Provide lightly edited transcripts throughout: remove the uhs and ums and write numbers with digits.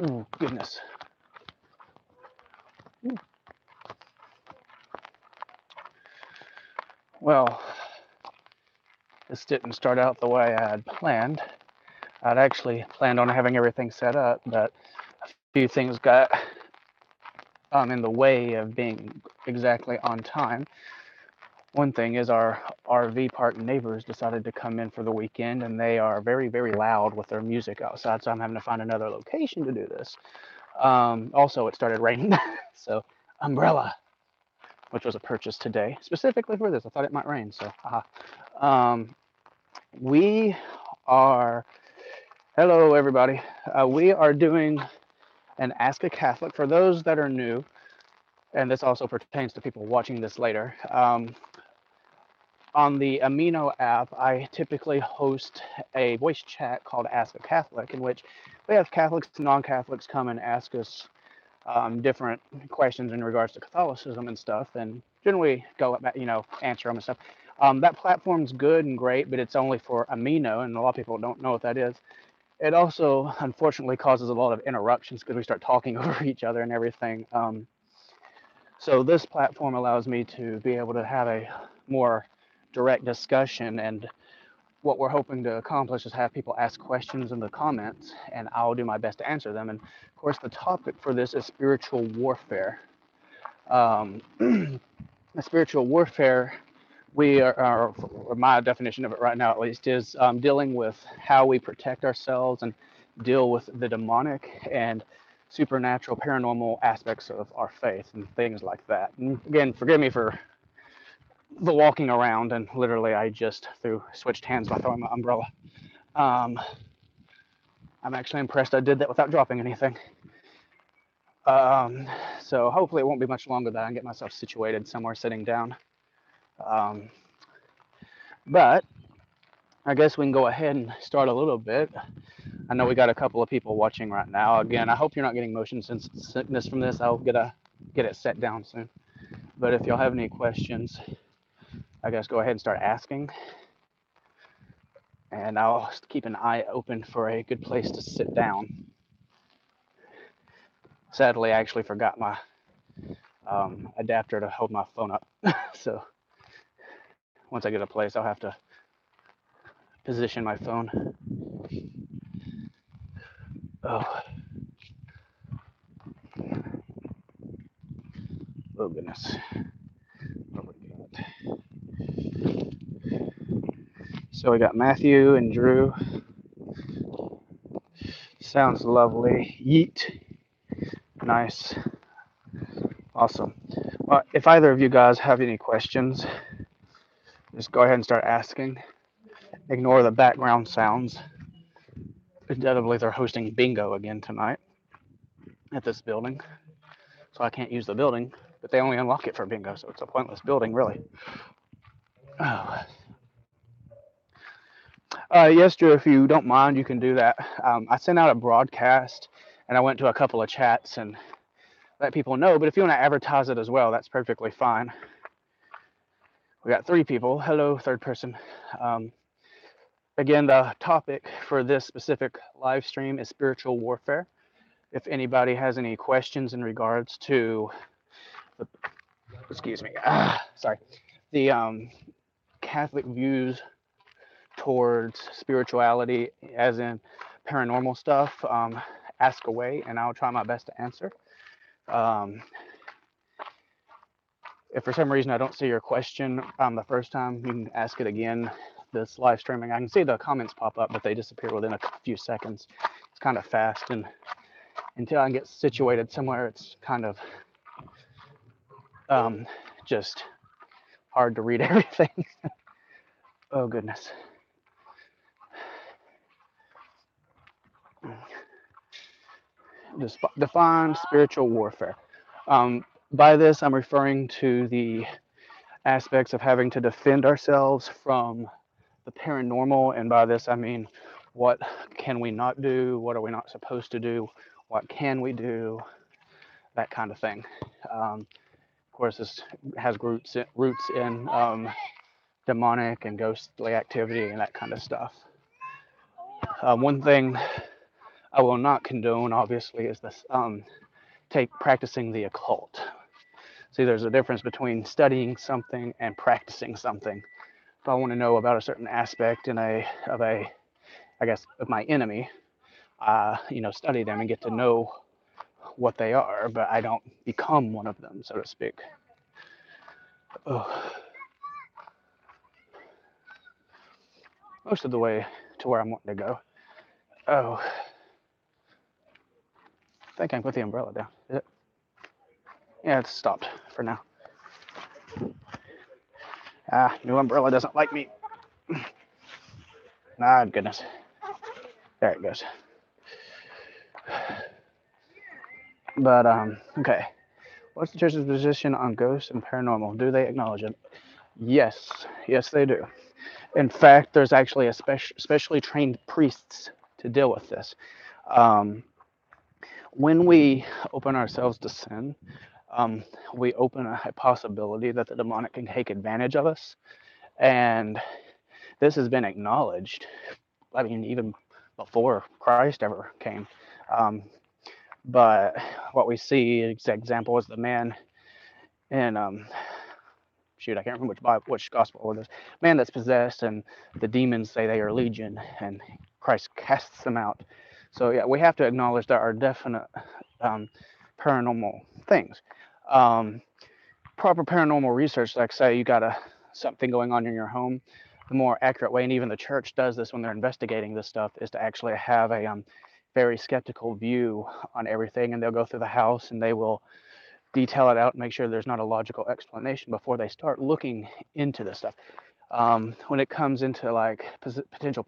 Oh, goodness. Well, this didn't start out the way I had planned. I'd actually planned on having everything set up, but a few things got in the way of being exactly on time. One thing is our RV park neighbors decided to come in for the weekend, and they are very, very loud with their music outside, so I'm having to find another location to do this. Also, it started raining, so umbrella, which was a purchase today specifically for this. I thought it might rain, so um, we are. Hello, everybody. We are doing an Ask a Catholic for those that are new, and this also pertains to people watching this later. On the Amino app, I typically host a voice chat called Ask a Catholic, in which we have Catholics and non-Catholics come and ask us different questions in regards to Catholicism and stuff, and generally go about, answer them and stuff. That platform's good and great, but it's only for Amino, and a lot of people don't know what that is. It also, unfortunately, causes a lot of interruptions because we start talking over each other and everything. So this platform allows me to be able to have a more direct discussion, and what we're hoping to accomplish is have people ask questions in the comments, and I'll do my best to answer them. And of course, the topic for this is spiritual warfare. Um, the spiritual warfare, or my definition of it right now at least, is dealing with how we protect ourselves and deal with the demonic and supernatural, paranormal aspects of our faith and things like that. And again, forgive me for the walking around, and literally I just switched hands by throwing my umbrella. Um, I'm actually impressed I did that without dropping anything. Um, so hopefully it won't be much longer that I can get myself situated somewhere sitting down. Um, but I guess we can go ahead and start a little bit. I know we got a couple of people watching right now. Again, I hope you're not getting motion sickness from this. I'll get it set down soon. But if y'all have any questions, I guess go ahead and start asking. And I'll keep an eye open for a good place to sit down. Sadly, I actually forgot my adapter to hold my phone up. So once I get a place, I'll have to position my phone. Oh, oh goodness. So we got Matthew and Drew. Sounds lovely. Yeet. Nice. Awesome. Well, if either of you guys have any questions, just go ahead and start asking. Ignore the background sounds. Undoubtedly, they're hosting bingo again tonight at this building, so I can't use the building, but they only unlock it for bingo, so it's a pointless building, really. Oh. Yes, Drew, if you don't mind, you can do that. I sent out a broadcast, and I went to a couple of chats and let people know, but if you want to advertise it as well, that's perfectly fine. We got 3 people. Hello, third person. Again, the topic for this specific live stream is spiritual warfare. If anybody has any questions in regards to the, excuse me, sorry, the Catholic views towards spirituality, as in paranormal stuff, ask away, and I'll try my best to answer. Um, if for some reason I don't see your question the first time, you can ask it again. This live streaming, I can see the comments pop up, but they disappear within a few seconds. It's kind of fast, and until I can get situated somewhere, it's kind of just hard to read everything. Oh goodness. Define spiritual warfare. By this, I'm referring to the aspects of having to defend ourselves from the paranormal, and by this I mean, what can we not do? What are we not supposed to do? What can we do? That kind of thing. Of course, this has roots in demonic and ghostly activity and that kind of stuff. One thing I will not condone, obviously, is this practicing the occult. See, there's a difference between studying something and practicing something. If I want to know about a certain aspect of my enemy, study them and get to know what they are, but I don't become one of them, so to speak. Oh. Most of the way to where I'm wanting to go. Oh, I think I can put the umbrella down. Is it? Yeah, it's stopped for now. New umbrella doesn't like me. Ah, goodness. There it goes. But, okay. What's the church's position on ghosts and paranormal? Do they acknowledge it? Yes. Yes, they do. In fact, there's actually specially trained priests to deal with this. When we open ourselves to sin, we open a possibility that the demonic can take advantage of us. And this has been acknowledged, I mean, even before Christ ever came. But what we see, example, is the man in, I can't remember which gospel it is, man that's possessed, and the demons say they are legion, and Christ casts them out. So yeah, we have to acknowledge there are definite paranormal things. Proper paranormal research, like say you got something going on in your home, the more accurate way, and even the church does this when they're investigating this stuff, is to actually have a very skeptical view on everything, and they'll go through the house and they will detail it out and make sure there's not a logical explanation before they start looking into this stuff. When it comes into like potential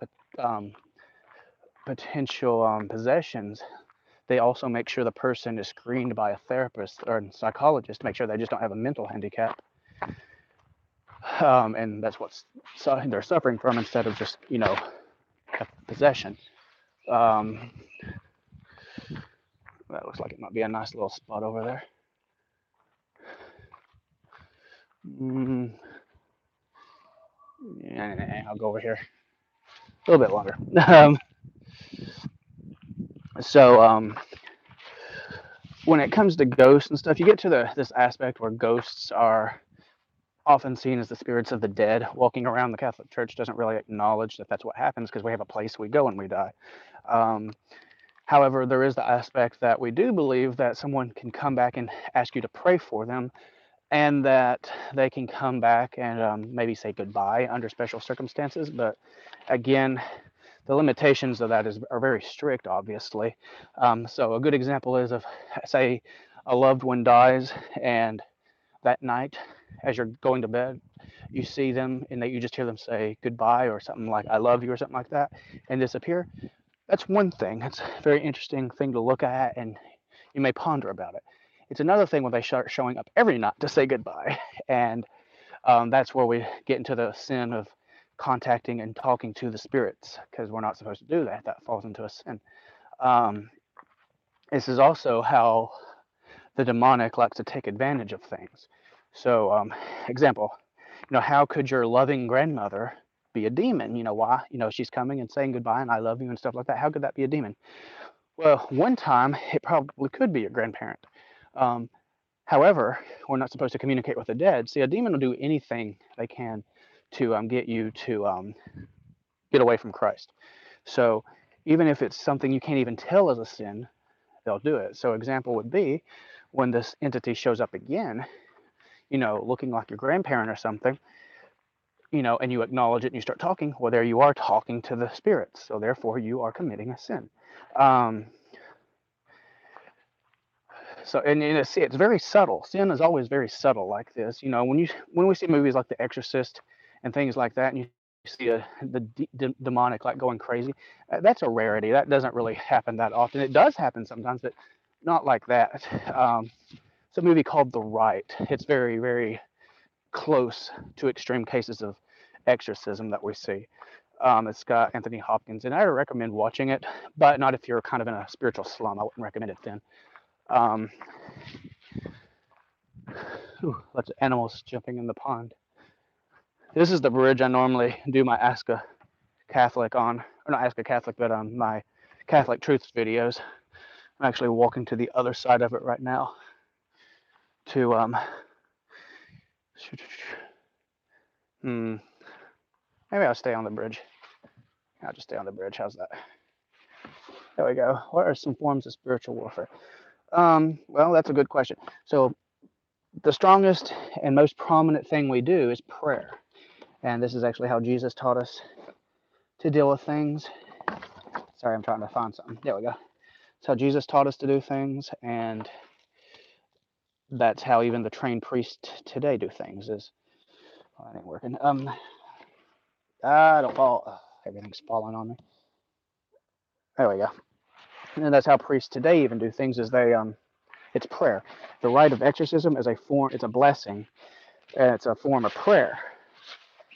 possessions, they also make sure the person is screened by a therapist or a psychologist to make sure they just don't have a mental handicap. And that's what they're suffering from, instead of just, possession. That looks like it might be a nice little spot over there. Yeah, I'll go over here a little bit longer. When it comes to ghosts and stuff, you get to this aspect where ghosts are often seen as the spirits of the dead walking around. The Catholic Church doesn't really acknowledge that that's what happens, because we have a place we go when we die. However, there is the aspect that we do believe that someone can come back and ask you to pray for them, and that they can come back and maybe say goodbye under special circumstances. But again, the limitations of that are very strict, obviously. So a good example is, of, say, a loved one dies, and that night, as you're going to bed, you see them and you just hear them say goodbye or something like "I love you" or something like that, and disappear. That's one thing. It's a very interesting thing to look at, and you may ponder about it. It's another thing when they start showing up every night to say goodbye, and that's where we get into the sin of contacting and talking to the spirits, because we're not supposed to do that. That falls into a sin. This is also how the demonic likes to take advantage of things. So, example, how could your loving grandmother be a demon? Why? She's coming and saying goodbye and "I love you" and stuff like that. How could that be a demon? Well, one time it probably could be your grandparent. However, we're not supposed to communicate with the dead. See, a demon will do anything they can to get you to get away from Christ. So even if it's something you can't even tell as a sin, they'll do it. So example would be when this entity shows up again, looking like your grandparent or something, and you acknowledge it and you start talking, well, there you are talking to the spirits. So therefore you are committing a sin. So, and see, it's very subtle. Sin is always very subtle like this. When we see movies like The Exorcist and things like that, and you see the demonic like going crazy, that's a rarity. That doesn't really happen that often. It does happen sometimes, but not like that. It's a movie called The Rite. It's very, very close to extreme cases of exorcism that we see. It's got Anthony Hopkins, and I recommend watching it, but not if you're kind of in a spiritual slum. I wouldn't recommend it then. Lots of animals jumping in the pond. This is the bridge I normally do my Ask a Catholic on, or not Ask a Catholic, but my Catholic Truths videos. I'm actually walking to the other side of it right now to maybe I'll stay on the bridge. I'll just stay on the bridge. How's that? There we go. What are some forms of spiritual warfare? Well, that's a good question. So the strongest and most prominent thing we do is prayer. And this is actually how Jesus taught us to deal with things. Sorry, I'm trying to find something. There we go. That's how Jesus taught us to do things, and that's how even the trained priests today do things. That ain't working. I don't fall. Everything's falling on me. There we go. And that's how priests today even do things. Is it's prayer. The rite of exorcism is a form. It's a blessing, and it's a form of prayer.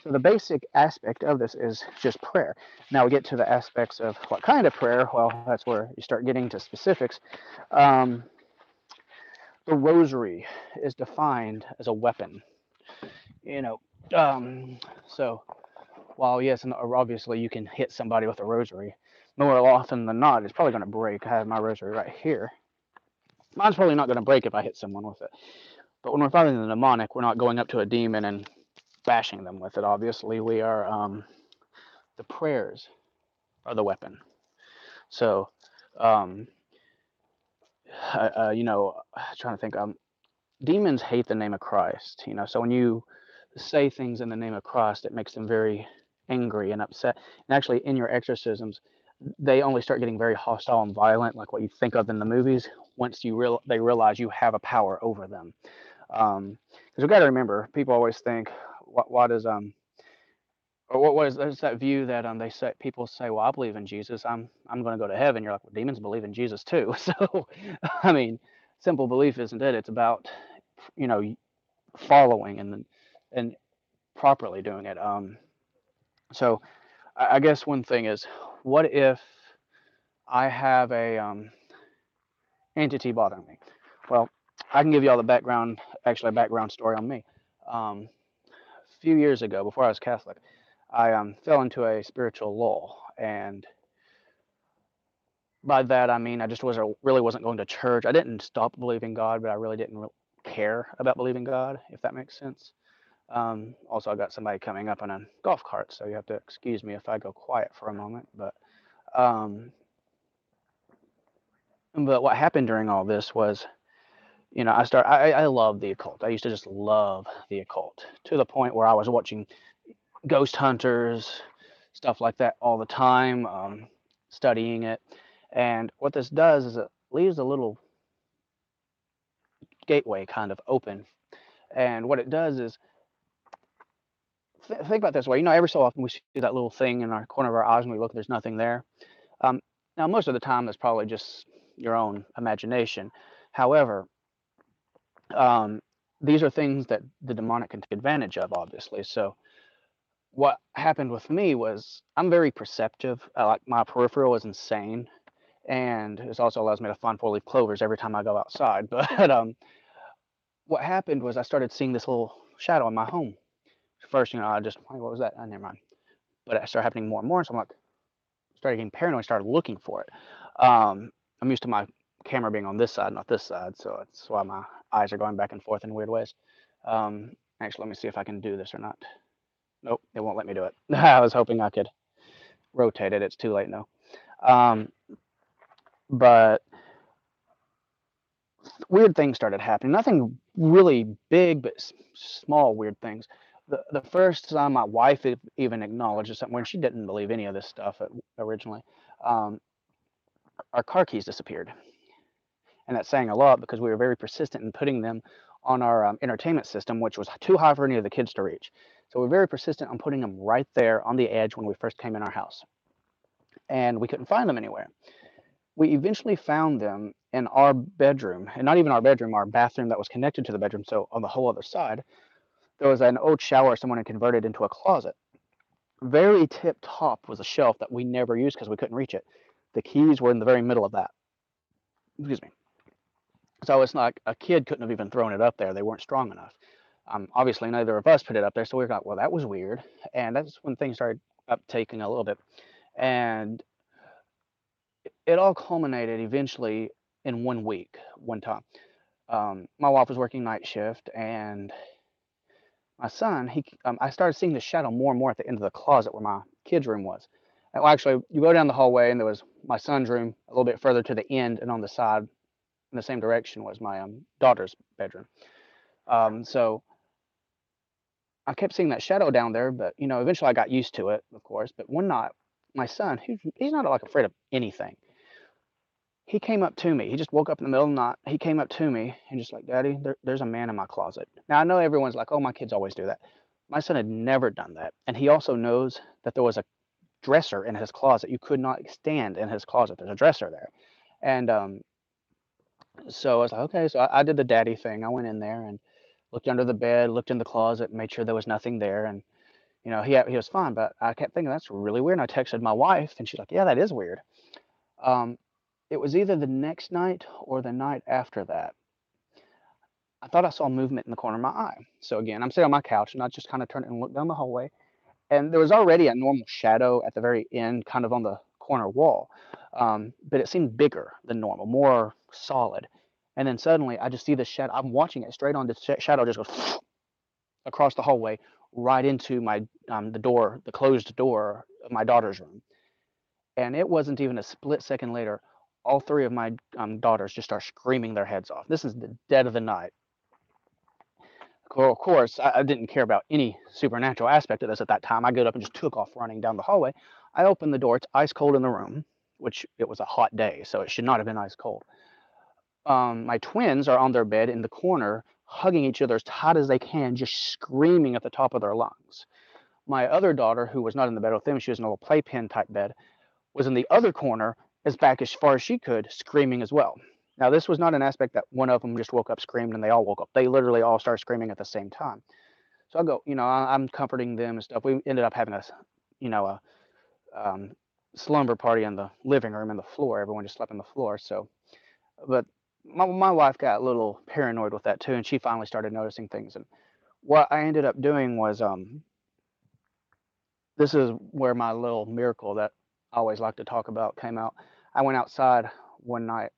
So the basic aspect of this is just prayer. Now we get to the aspects of what kind of prayer. Well, that's where you start getting to specifics. The rosary is defined as a weapon. So while yes, and obviously you can hit somebody with a rosary, more often than not, it's probably going to break. I have my rosary right here. Mine's probably not going to break if I hit someone with it. But when we're fighting the demonic, we're not going up to a demon and bashing them with it. Obviously, we are. The prayers are the weapon. So, I'm trying to think. Demons hate the name of Christ. So when you say things in the name of Christ, it makes them very angry and upset. And actually, in your exorcisms, they only start getting very hostile and violent, like what you think of in the movies, once they realize you have a power over them. Because we've got to remember, people always think, what is or what is there's that view that people say, well, I believe in Jesus, I'm going to go to heaven. You're like, well, demons believe in Jesus too. So, I mean, simple belief isn't it? It's about following and properly doing it. So I guess one thing is, what if I have a entity bothering me? Well, I can give you all the background, actually a background story on me. A few years ago, before I was Catholic, I fell into a spiritual lull, and by that I mean I just really wasn't going to church. I didn't stop believing God, but I really didn't care about believing God, if that makes sense. Also, I got somebody coming up on a golf cart, so you have to excuse me if I go quiet for a moment. But what happened during all this was, I love the occult. I used to just love the occult to the point where I was watching ghost hunters, stuff like that all the time, studying it. And what this does is it leaves a little gateway kind of open. And what it does is, think about this way. Every so often we see that little thing in our corner of our eyes and we look, there's nothing there. Now, most of the time, that's probably just your own imagination. However, these are things that the demonic can take advantage of, obviously. So what happened with me was I'm very perceptive. Like my peripheral is insane, and this also allows me to find four-leaf clovers every time I go outside. But what happened was I started seeing this little shadow in my home. First, I just, hey, what was that? Oh, never mind. But it started happening more and more, so I'm like, started getting paranoid, started looking for it. I'm used to my camera being on this side, not this side, so that's why my eyes are going back and forth in weird ways. Actually, let me see if I can do this or not. Nope, it won't let me do it. I was hoping I could rotate it. It's too late now. But weird things started happening. Nothing really big, but small weird things. The first time my wife even acknowledged something when she didn't believe any of this stuff originally, our car keys disappeared. And that's saying a lot because we were very persistent in putting them on our entertainment system, which was too high for any of the kids to reach. So we're very persistent on putting them right there on the edge when we first came in our house. And we couldn't find them anywhere. We eventually found them in our bedroom, and not even our bedroom, our bathroom that was connected to the bedroom. So on the whole other side, there was an old shower someone had converted into a closet. Very tip top was a shelf that we never used because we couldn't reach it. The keys were in the very middle of that. Excuse me. So it's like a kid couldn't have even thrown it up there. They weren't strong enough. Obviously, neither of us put it up there. So we were like, well, that was weird. And that's when things started uptaking a little bit. And it all culminated eventually in 1 week, one time. My wife was working night shift, and my son, I started seeing the shadow more and more at the end of the closet where my kids' room was. Well, actually, you go down the hallway, and there was my son's room a little bit further to the end, and on the side in the same direction was my daughter's bedroom. So I kept seeing that shadow down there, but eventually I got used to it, of course. But one night, my son, he's not like afraid of anything. He came up to me. He just woke up in the middle of the night. He came up to me and just like, Daddy, there's a man in my closet. Now I know everyone's like, oh, my kids always do that. My son had never done that, and he also knows that there was a dresser in his closet. You could not stand in his closet. There's a dresser there, and so I was like, okay. So I did the daddy thing. I went in there and looked under the bed, looked in the closet, made sure there was nothing there, and he was fine. But I kept thinking that's really weird. And I texted my wife, and she's like, yeah, that is weird. Um, it was either the next night or the night after that. I thought I saw movement in the corner of my eye. So again, I'm sitting on my couch and I just kind of turned and looked down the hallway. And there was already a normal shadow at the very end, kind of on the corner wall. But it seemed bigger than normal, more solid. And then suddenly I just see the shadow. I'm watching it straight on. The shadow just goes across the hallway right into the closed door of my daughter's room. And it wasn't even a split second later. All three of my daughters just start screaming their heads off. This is the dead of the night. Of course, I didn't care about any supernatural aspect of this at that time. I got up and just took off running down the hallway. I opened the door. It's ice cold in the room, which it was a hot day, so it should not have been ice cold. My twins are on their bed in the corner, hugging each other as tight as they can, just screaming at the top of their lungs. My other daughter, who was not in the bed with them, she was in a little playpen type bed, was in the other corner, as back as far as she could, screaming as well. Now, this was not an aspect that one of them just woke up, screamed, and they all woke up. They literally all started screaming at the same time. So I go, I'm comforting them and stuff. We ended up having a um, slumber party in the living room and the floor. Everyone just slept on the floor. So, but my wife got a little paranoid with that too, and she finally started noticing things. And what I ended up doing was, this is where my little miracle that I always like to talk about came out. I went outside one night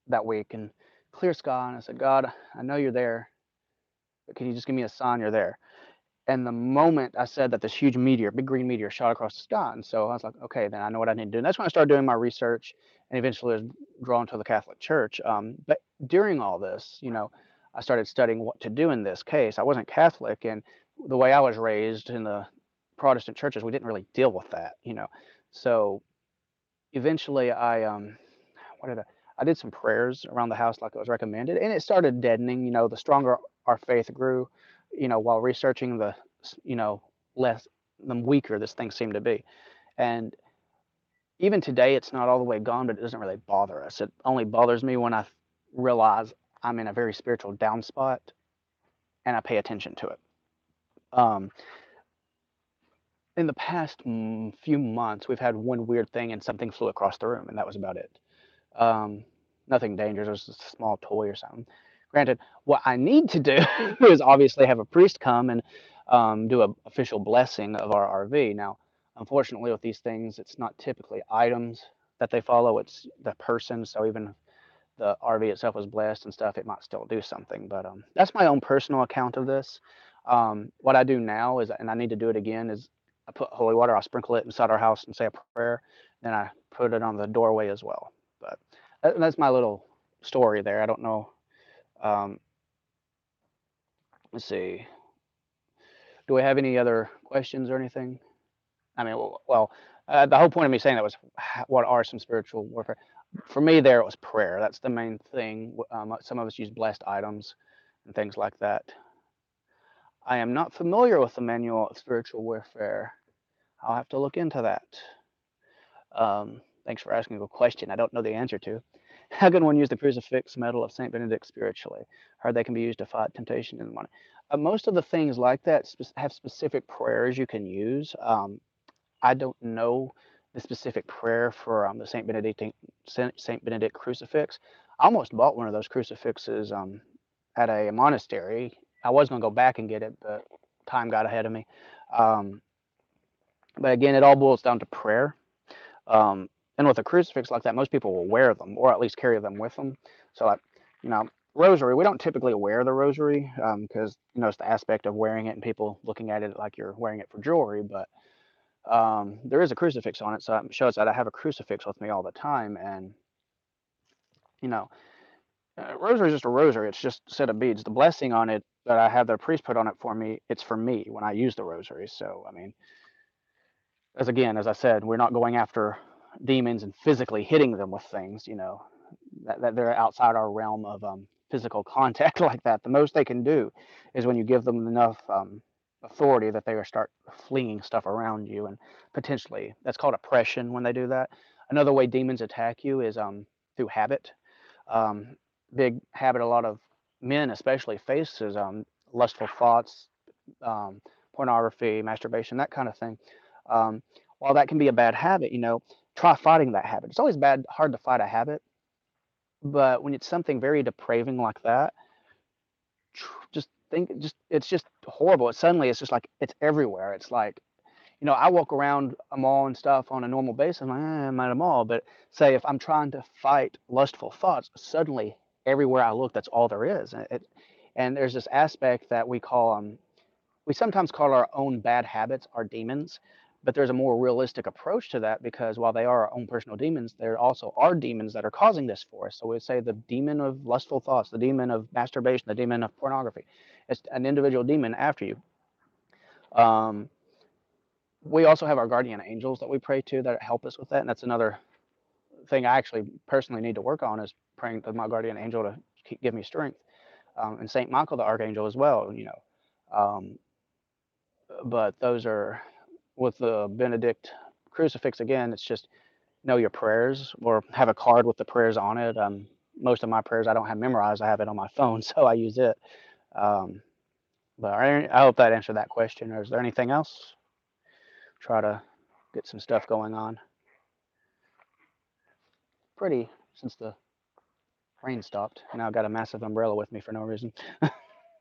that week and clear sky, and I said, God, I know you're there, but can you just give me a sign you're there? And the moment I said that, this huge meteor, big green meteor, shot across the sky. And so I was like, okay, then I know what I need to do. And that's when I started doing my research and eventually was drawn to the Catholic Church. But during all this, I started studying what to do in this case. I wasn't Catholic, and the way I was raised in the Protestant churches, we didn't really deal with that. So eventually what did I did some prayers around the house like it was recommended, and it started deadening. The stronger our faith grew, while researching, you know, less the weaker this thing seemed to be. And even today, it's not all the way gone, but it doesn't really bother us. It only bothers me when I realize I'm in a very spiritual down spot and I pay attention to it. Um, in the past few months, we've had one weird thing, and something flew across the room, and that was about it. Um, Nothing dangerous. It was just a small toy or something. Granted, what I need to do is obviously have a priest come and do an official blessing of our RV. Now, unfortunately, with these things, it's not typically items that they follow, it's the person. So even if the RV itself was blessed and stuff, it might still do something. But that's my own personal account of this. What I do now is, and I need to do it again, is I put holy water, I sprinkle it inside our house and say a prayer. Then I put it on the doorway as well. But that's my little story there. I don't know. Um, let's see. Do we have any other questions or anything? I mean, well, the whole point of me saying that was what are some spiritual warfare? For me, there it was prayer. That's the main thing. Some of us use blessed items and things like that. I am not familiar with the manual of spiritual warfare. I'll have to look into that. Thanks for asking a question I don't know the answer to. How can one use the crucifix medal of Saint Benedict spiritually? Heard they can be used to fight temptation in the morning. Most of the things like that have specific prayers you can use. I don't know the specific prayer for the Saint Benedict crucifix. I almost bought one of those crucifixes at a monastery. I was going to go back and get it, but time got ahead of me. But again, it all boils down to prayer. Um, And with a crucifix like that, most people will wear them or at least carry them with them. So, like, you know, rosary, we don't typically wear the rosary because, it's the aspect of wearing it and people looking at it like you're wearing it for jewelry. But there is a crucifix on it. So it shows that I have a crucifix with me all the time. And, you know, rosary is just a rosary. It's just a set of beads. The blessing on it that I have the priest put on it for me, it's for me when I use the rosary. So, I mean, as I said, we're not going after demons and physically hitting them with things, that they're outside our realm of physical contact like that. The most they can do is when you give them enough authority that they start flinging stuff around you, and potentially that's called oppression when they do that. Another way demons attack you is through habit. Um, Big habit a lot of men especially face is lustful thoughts, um, pornography, masturbation, that kind of thing. Um, while that can be a bad habit, try fighting that habit. It's always hard to fight a habit, but when it's something very depraving like that, just think, it's just horrible. It's just like it's everywhere. It's like, I walk around a mall and stuff on a normal basis. I'm like, I'm at a mall, but say if I'm trying to fight lustful thoughts, suddenly everywhere I look, that's all there is. And there's this aspect that we sometimes call our own bad habits our demons, but there's a more realistic approach to that because while they are our own personal demons, there also are demons that are causing this for us. So we say the demon of lustful thoughts, the demon of masturbation, the demon of pornography. It's an individual demon after you. Um, we also have our guardian angels that we pray to that help us with that, and that's another thing I actually personally need to work on is praying to my guardian angel to give me strength, and Saint Michael the archangel as well. Um, but those are with the Benedict crucifix again. It's just know your prayers or have a card with the prayers on it. Most of my prayers I don't have memorized. I have it on my phone, so I use it. Um, but I hope that answered that question. Or is there anything else? Try to get some stuff going on. Pretty since the rain stopped. Now I've got a massive umbrella with me for no reason.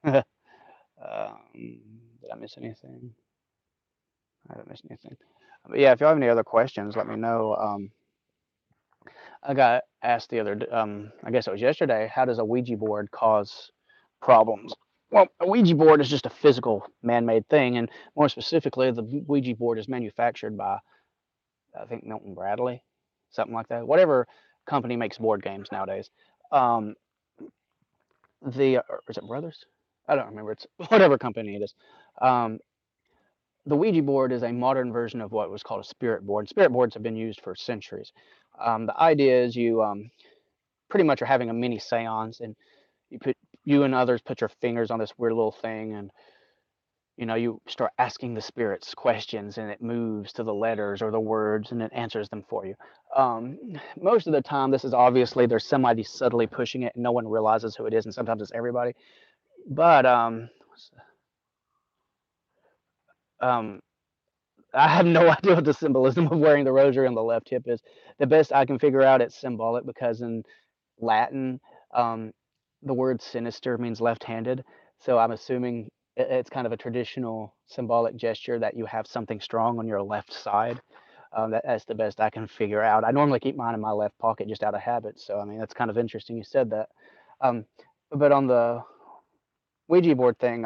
Did I miss anything? I haven't missed anything. But yeah, if you have any other questions, let me know. I got asked I guess it was yesterday, how does a Ouija board cause problems? Well, a Ouija board is just a physical man-made thing, and more specifically, the Ouija board is manufactured by, I think, Milton Bradley, something like that. Whatever company makes board games nowadays. Um, is it Brothers? I don't remember. It's whatever company it is. Um, the Ouija board is a modern version of what was called a spirit board. Spirit boards have been used for centuries. The idea is you pretty much are having a mini seance, and you and others put your fingers on this weird little thing, and you start asking the spirits questions, and it moves to the letters or the words, and it answers them for you. Most of the time, this is obviously there's somebody subtly pushing it, and no one realizes who it is, and sometimes it's everybody. But um, I have no idea what the symbolism of wearing the rosary on the left hip is. The best I can figure out, it's symbolic because in Latin, um, the word sinister means left-handed. So I'm assuming it's kind of a traditional symbolic gesture that you have something strong on your left side. That's the best I can figure out. I normally keep mine in my left pocket just out of habit. So, I mean, that's kind of interesting you said that. Um, but on the Ouija board thing,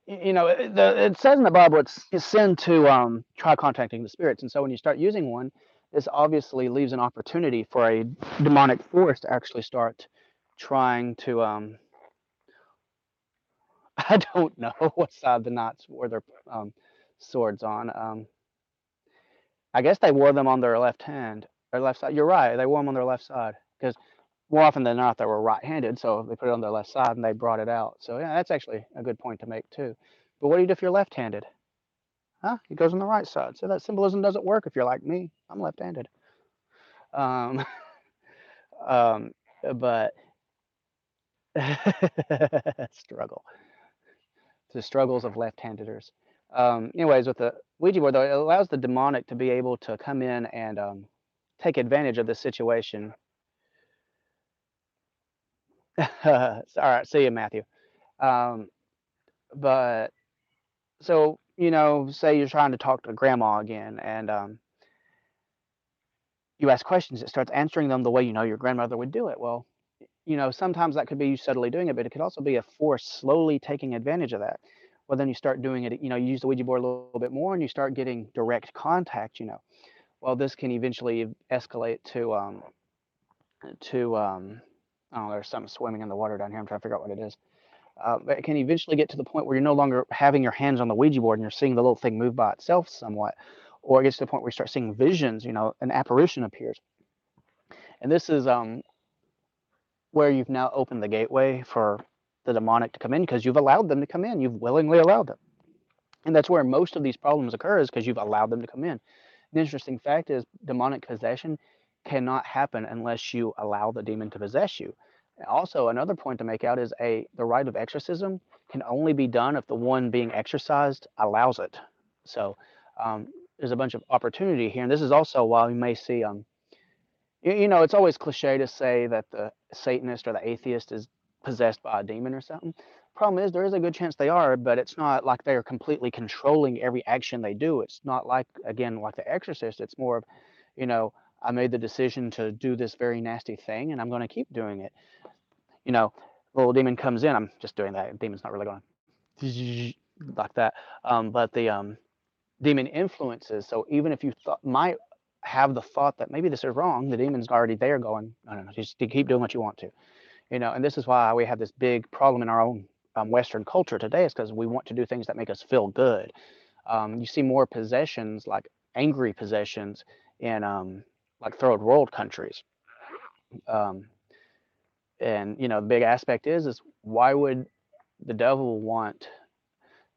it says in the Bible it's sin to try contacting the spirits, and so when you start using one, this obviously leaves an opportunity for a demonic force to actually start trying to. I don't know what side the knights wore their swords on. I guess they wore them on their left hand, their left side. You're right, they wore them on their left side because more often than not they were right-handed, so they put it on their left side and they brought it out. So yeah, that's actually a good point to make too. But what do you do if you're left-handed? Huh? It goes on the right side. So that symbolism doesn't work if you're like me. I'm left-handed. Um, um, but struggle. The struggles of left-handeders. Anyways, with the Ouija board, though, it allows the demonic to be able to come in and take advantage of this situation. All right, see you, Matthew. Um, but so say you're trying to talk to grandma again, and you ask questions, it starts answering them the way your grandmother would do it. Well, sometimes that could be you subtly doing it, but it could also be a force slowly taking advantage of that. Well, then you start doing it, you use the Ouija board a little bit more and you start getting direct contact. Well, this can eventually escalate to I don't know, there's something swimming in the water down here. I'm trying to figure out what it is. But it can eventually get to the point where you're no longer having your hands on the Ouija board and you're seeing the little thing move by itself somewhat, or it gets to the point where you start seeing visions. An apparition appears, and this is where you've now opened the gateway for the demonic to come in because you've allowed them to come in. You've willingly allowed them, and that's where most of these problems occur is because you've allowed them to come in. The interesting fact is demonic possession cannot happen unless you allow the demon to possess you. Also, another point to make out is the rite of exorcism can only be done if the one being exorcised allows it. So there's a bunch of opportunity here, and this is also why we may see it's always cliche to say that the Satanist or the atheist is possessed by a demon or something. Problem is, there is a good chance they are, but it's not like they are completely controlling every action they do. It's not like, again, like the exorcist. It's more of, I made the decision to do this very nasty thing, and I'm going to keep doing it. Little demon comes in. I'm just doing that. Demon's not really going like that. But the demon influences. So even if you might have the thought that maybe this is wrong, the demon's already there going, no, just keep doing what you want to. And this is why we have this big problem in our own Western culture today, is because we want to do things that make us feel good. You see more possessions, like angry possessions, in like third world countries. And the big aspect is why would the devil want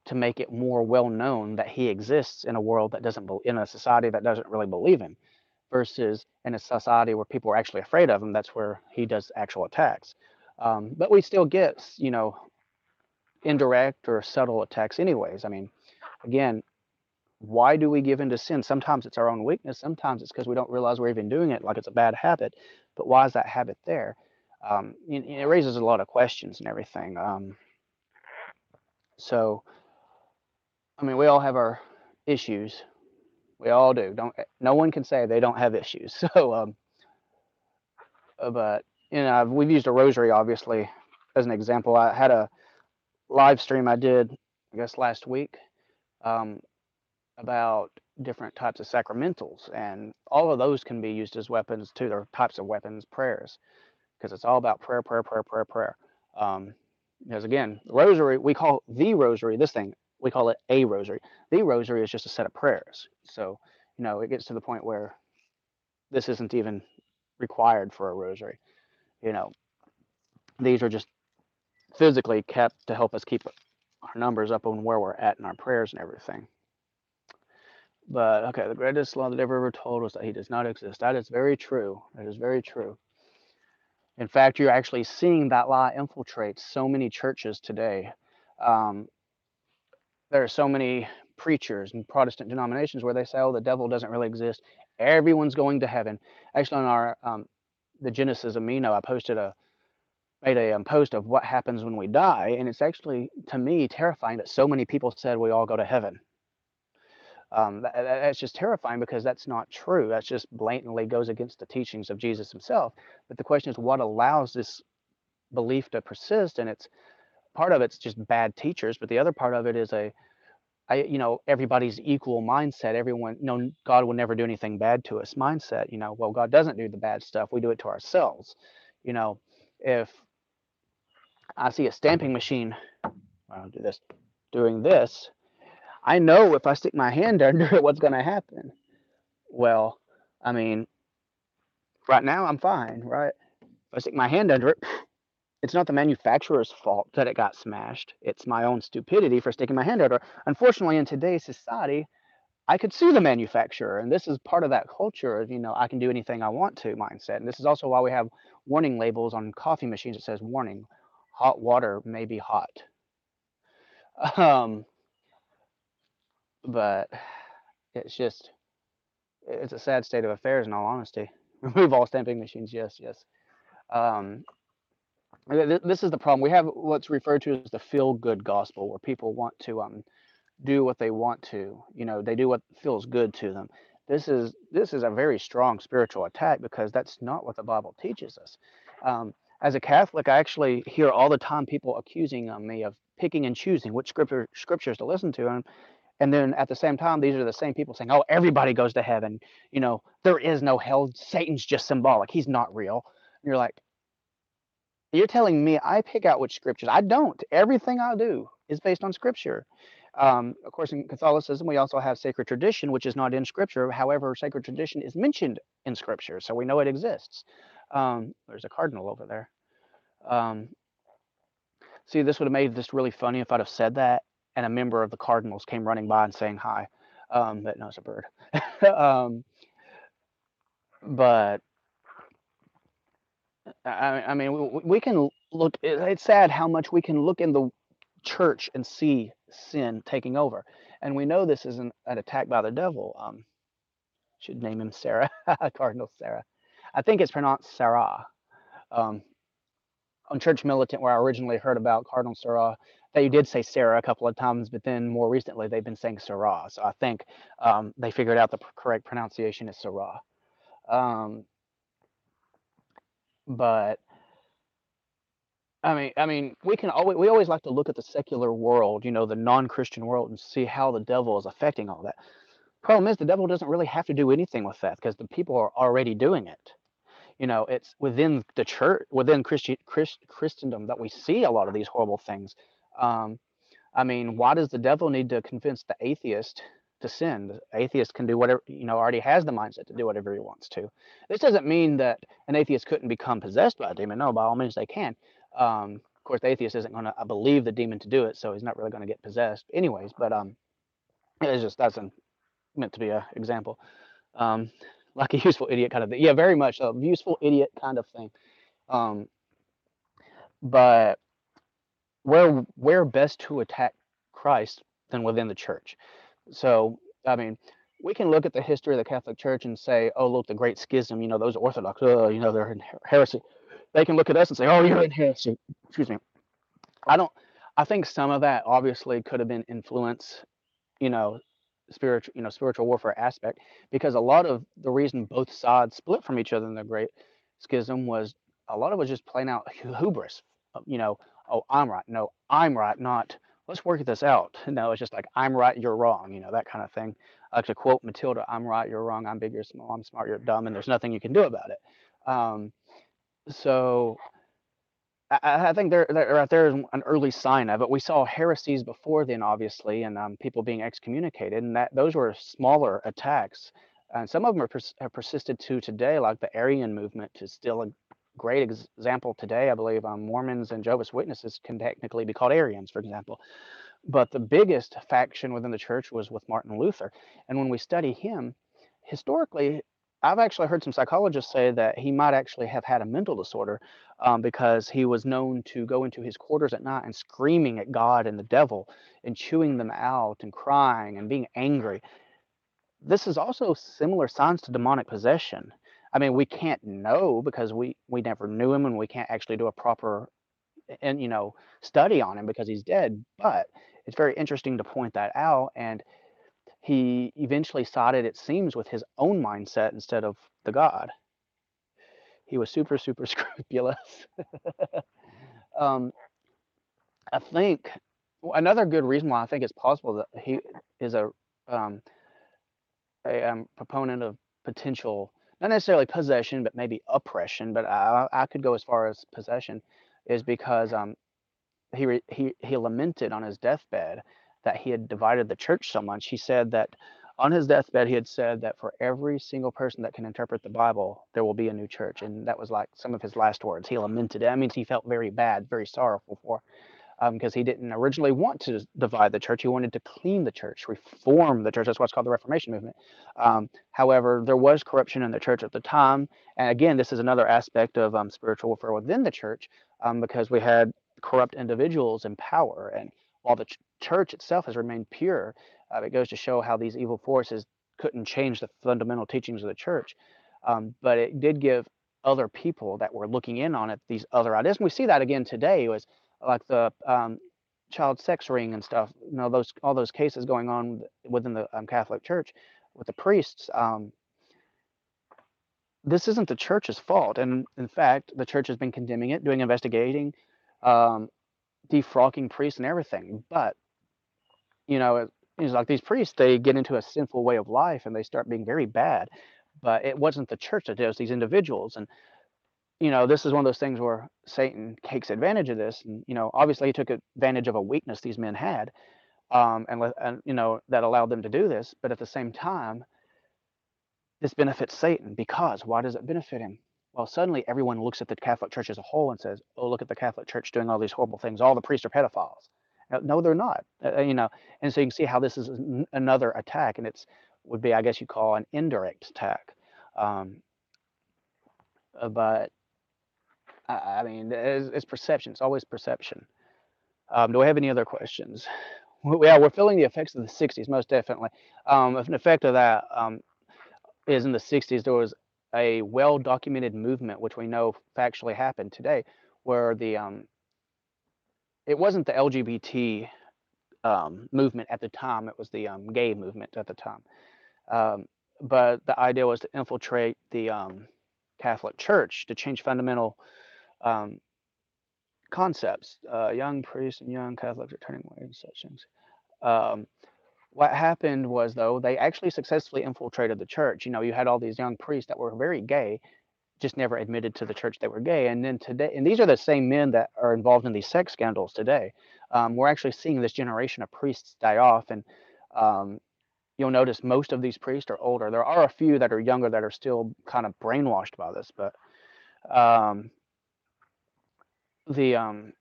to make it more well known that he exists in a world that doesn't, in a society that doesn't really believe him, versus in a society where people are actually afraid of him? That's where he does actual attacks. But we still get, indirect or subtle attacks anyways. I mean, again, why do we give into sin? Sometimes it's our own weakness. Sometimes it's because we don't realize we're even doing it, like it's a bad habit. But why is that habit there? It raises a lot of questions and everything. So, I mean, we all have our issues. We all do. No one can say they don't have issues. So, but we've used a rosary obviously as an example. I had a live stream I did, I guess, last week about different types of sacramentals, and all of those can be used as weapons too. They're types of weapons, prayers, because it's all about prayer, prayer, prayer, prayer, prayer. Because again, the rosary, we call the rosary, this thing, we call it a rosary. The rosary is just a set of prayers. So, it gets to the point where this isn't even required for a rosary. These are just physically kept to help us keep our numbers up on where we're at in our prayers and everything. But okay, the greatest law that ever told was that he does not exist. That is very true. That is very true. In fact, you're actually seeing that lie infiltrate so many churches today. There are so many preachers and Protestant denominations where they say, "Oh, the devil doesn't really exist. Everyone's going to heaven." Actually, on our the Genesis Amino, I made a post of what happens when we die, and it's actually, to me, terrifying that so many people said we all go to heaven. That's just terrifying because that's not true. That's just blatantly goes against the teachings of Jesus himself. But the question is, what allows this belief to persist? And it's part of it's just bad teachers, but the other part of it is everybody's equal mindset. Everyone, God will never do anything bad to us mindset. Well, God doesn't do the bad stuff. We do it to ourselves. If I see a stamping machine, I'll do this, doing this, I know if I stick my hand under it, what's going to happen. Well, I mean, right now I'm fine, right? If I stick my hand under it, it's not the manufacturer's fault that it got smashed. It's my own stupidity for sticking my hand under it. Unfortunately, in today's society, I could sue the manufacturer, and this is part of that culture of, I can do anything I want to mindset. And this is also why we have warning labels on coffee machines that says, warning, hot water may be hot. But it's a sad state of affairs, in all honesty. Remove all stamping machines, yes. This is the problem. We have what's referred to as the feel-good gospel, where people want to do what they want to. They do what feels good to them. This is a very strong spiritual attack because that's not what the Bible teaches us. As a Catholic, I actually hear all the time people accusing me of picking and choosing which scriptures to listen to, and then at the same time, these are the same people saying, "Oh, everybody goes to heaven. There is no hell. Satan's just symbolic. He's not real." And you're like, you're telling me I pick out which scriptures? I don't. Everything I do is based on scripture. Of course, in Catholicism, we also have sacred tradition, which is not in scripture. However, sacred tradition is mentioned in scripture, so we know it exists. There's a cardinal over there. Um, See, this would have made this really funny if I'd have said that and a member of the Cardinals came running by and saying hi. But no, it's a bird. um, but I mean, we can look. It's sad how much we can look in the church and see sin taking over, and we know this is an attack by the devil. Should name him Sarah, Cardinal Sarah. I think it's pronounced Sarah. Um, on Church Militant, where I originally heard about Cardinal Sarah, they did say Sarah a couple of times, but then more recently they've been saying Sarah. So I think they figured out the correct pronunciation is Sarah. Um, but I mean, we always like to look at the secular world, the non-Christian world, and see how the devil is affecting all that. Problem is, the devil doesn't really have to do anything with that because the people are already doing it. It's within the church, within Christendom that we see a lot of these horrible things. Um, I mean, why does the devil need to convince the atheist to sin? The atheist can do whatever, already has the mindset to do whatever he wants to. This doesn't mean that an atheist couldn't become possessed by a demon. No, by all means they can. Of course, the atheist isn't going to believe the demon to do it, so he's not really going to get possessed, anyways. But that's meant to be an example, um, like a useful idiot kind of thing. Yeah, very much a useful idiot kind of thing. Um, but where best to attack Christ than within the church? So, I mean, we can look at the history of the Catholic Church and say, oh, look, the Great Schism, those Orthodox, they're in heresy. They can look at us and say, oh, you're in heresy. Excuse me. I don't, I think some of that obviously could have been influence, you know, spiritual warfare aspect, because a lot of the reason both sides split from each other in the Great Schism was a lot of it was just plain out hubris. You know, oh, I'm right. No, I'm right. Not let's work this out. No, it's just like I'm right, you're wrong. That kind of thing. I like to quote Matilda: "I'm right, you're wrong. I'm big, you're small. I'm smart, you're dumb, and there's nothing you can do about it." Um, so I think there right there is an early sign of it. We saw heresies before then, obviously, and people being excommunicated, and that those were smaller attacks. And some of them have persisted to today, like the Arian movement is still a great example today. I believe Mormons and Jehovah's Witnesses can technically be called Arians, for example. But the biggest faction within the church was with Martin Luther. And when we study him, historically, I've actually heard some psychologists say that he might actually have had a mental disorder, because he was known to go into his quarters at night and screaming at God and the devil and chewing them out and crying and being angry. This is also similar signs to demonic possession. I mean, we can't know because we never knew him and we can't actually do a proper and study on him because he's dead. But it's very interesting to point that out, and he eventually sided, it seems, with his own mindset instead of the God. He was super super scrupulous. um, I think another good reason why I think it's possible that he is um, a proponent of potential, not necessarily possession, but maybe oppression. But I could go as far as possession, is because he lamented on his deathbed that he had divided the church so much. He said that on his deathbed he had said that for every single person that can interpret the Bible, there will be a new church, and that was like some of his last words. He lamented it. That means he felt very bad, very sorrowful for, because he didn't originally want to divide the church. He wanted to clean the church, reform the church. That's what's called the Reformation movement. However, there was corruption in the church at the time, and again, this is another aspect of spiritual warfare within the church, because we had corrupt individuals in power, and while the church itself has remained pure, it goes to show how these evil forces couldn't change the fundamental teachings of the church. But it did give other people that were looking in on it these other ideas. And we see that again today. Was like the child sex ring and stuff. Those all those cases going on within the Catholic Church with the priests. This isn't the church's fault, and in fact, the church has been condemning it, doing investigating, um, defrocking priests and everything. But it's like these priests, they get into a sinful way of life and they start being very bad. But it wasn't the church that did it, it was these individuals. And this is one of those things where Satan takes advantage of this. And obviously he took advantage of a weakness these men had, and that allowed them to do this. But at the same time, this benefits Satan because why does it benefit him? Well, suddenly everyone looks at the Catholic Church as a whole and says, "Oh, look at the Catholic Church doing all these horrible things. All the priests are pedophiles." No, they're not. And so you can see how this is another attack, and would be, I guess, you call an indirect attack. Um, but I mean, it's perception. It's always perception. Do I have any other questions? Yeah, we're feeling the effects of the '60s, most definitely. An effect of that is in the '60s, there was a well-documented movement, which we know factually happened today, where it wasn't the LGBT movement at the time; it was the gay movement at the time. Um, but the idea was to infiltrate the Catholic Church to change fundamental um, concepts. Young priests and young Catholics are turning away and such things. Um, what happened was, though, they actually successfully infiltrated the church. You had all these young priests that were very gay, just never admitted to the church they were gay. And then today, and these are the same men that are involved in these sex scandals today. We're actually seeing this generation of priests die off, and um, you'll notice most of these priests are older. There are a few that are younger that are still kind of brainwashed by this, but um, the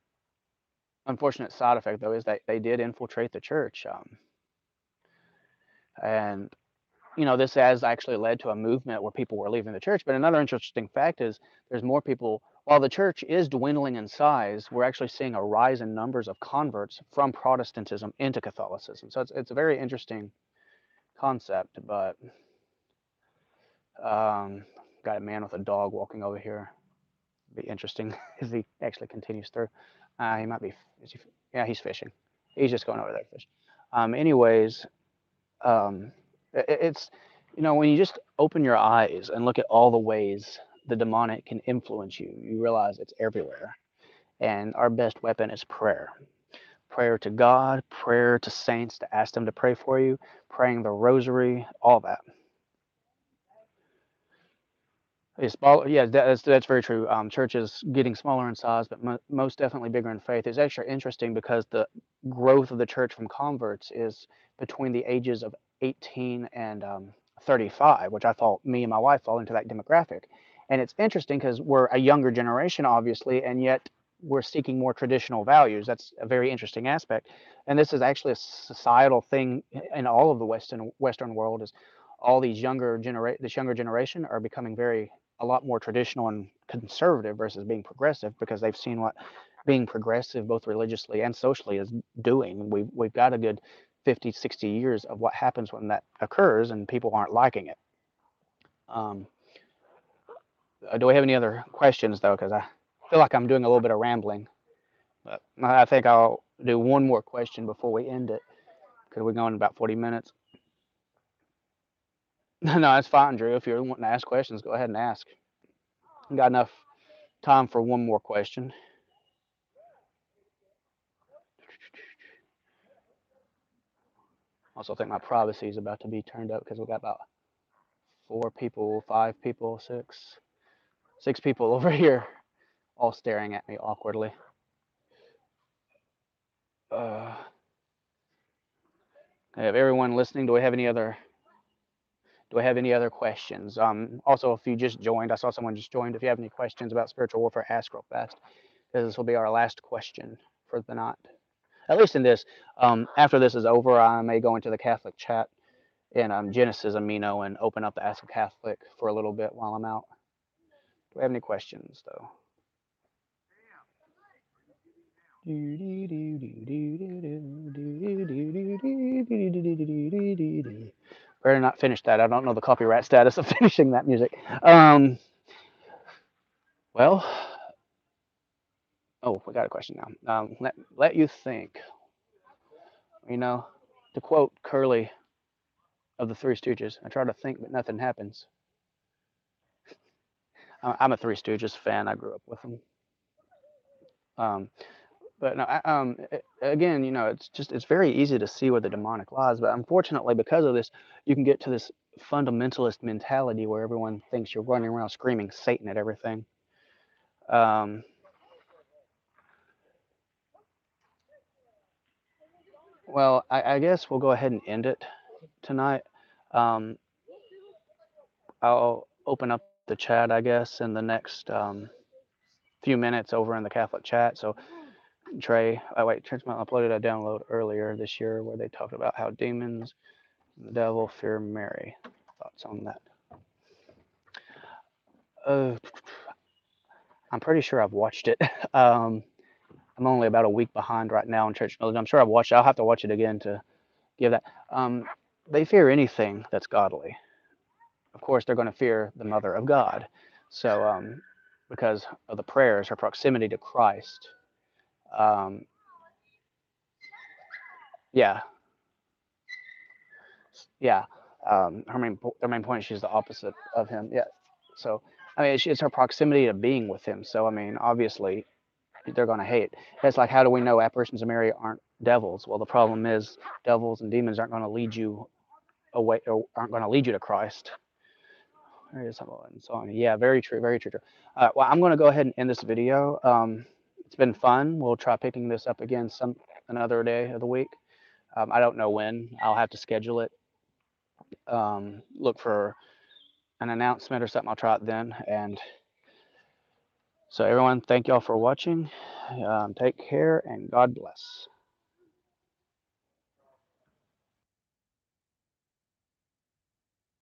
unfortunate side effect, though, is that they did infiltrate the church, and this has actually led to a movement where people were leaving the church. But another interesting fact is there's more people. While the church is dwindling in size, we're actually seeing a rise in numbers of converts from Protestantism into Catholicism. So it's a very interesting concept. But got a man with a dog walking over here. Be interesting if he actually continues through. He might be. Yeah, he's fishing. He's just going over there to fish. Anyways, it's when you just open your eyes and look at all the ways the demonic can influence you, you realize it's everywhere. And our best weapon is prayer. Prayer to God, prayer to saints to ask them to pray for you, praying the rosary, all that. Yeah, that's very true. Church is getting smaller in size, but most definitely bigger in faith. It's actually interesting because the growth of the church from converts is between the ages of 18 and 35, which I thought me and my wife fall into that demographic. And it's interesting because we're a younger generation, obviously, and yet we're seeking more traditional values. That's a very interesting aspect. And this is actually a societal thing in all of the Western world. Is all this younger generation are becoming a lot more traditional and conservative versus being progressive because they've seen what being progressive both religiously and socially is doing. We've got a good 50, 60 years of what happens when that occurs and people aren't liking it. Um, do we have any other questions, though? Because I feel like I'm doing a little bit of rambling. But I think I'll do one more question before we end it because we're going about 40 minutes. No, that's fine, Drew. If you're wanting to ask questions, go ahead and ask. Got enough time for one more question. Also think my privacy is about to be turned up because we've got about 4 people, 5 people, 6 people over here all staring at me awkwardly. Have everyone listening? Do we have any other questions? Also, if you just joined, I saw someone just joined. If you have any questions about spiritual warfare, ask real fast. This will be our last question for the night. At least in this. After this is over, I may go into the Catholic chat in Genesis Amino and open up the Ask a Catholic for a little bit while I'm out. Do we have any questions, though? Better not finish that. I don't know the copyright status of finishing that music. Well, oh, we got a question now. Let you think. You know, to quote Curly of the Three Stooges, I try to think, but nothing happens. I'm a Three Stooges fan. I grew up with them. Um, but no, again, it's very easy to see where the demonic lies. But unfortunately, because of this, you can get to this fundamentalist mentality where everyone thinks you're running around screaming Satan at everything. Um, well, I guess we'll go ahead and end it tonight. Um, I'll open up the chat, I guess, in the next few minutes over in the Catholic chat. So Trey, Transmount uploaded a download earlier this year where they talked about how demons and the devil fear Mary. Thoughts on that? Uh, I'm pretty sure I've watched it. I'm only about a week behind right now in church knowledge. I'm sure I've watched it. I'll have to watch it again to give that. They fear anything that's godly. Of course, they're going to fear the Mother of God. So, because of the prayers, her proximity to Christ. Um, yeah, yeah. Their main point is she's the opposite of him. Yeah. So, I mean, it's her proximity to being with him. So, I mean, obviously, they're going to hate. It's like, how do we know apparitions of Mary aren't devils? Well, the problem is devils and demons aren't going to lead you away, or aren't going to lead you to Christ. There is something and so on. Yeah, very true, very true. Well, I'm going to go ahead and end this video. It's been fun. We'll try picking this up again another day of the week. I don't know when. I'll have to schedule it. Look for an announcement or something. I'll try it then. And so, everyone, thank y'all for watching. Take care and God bless.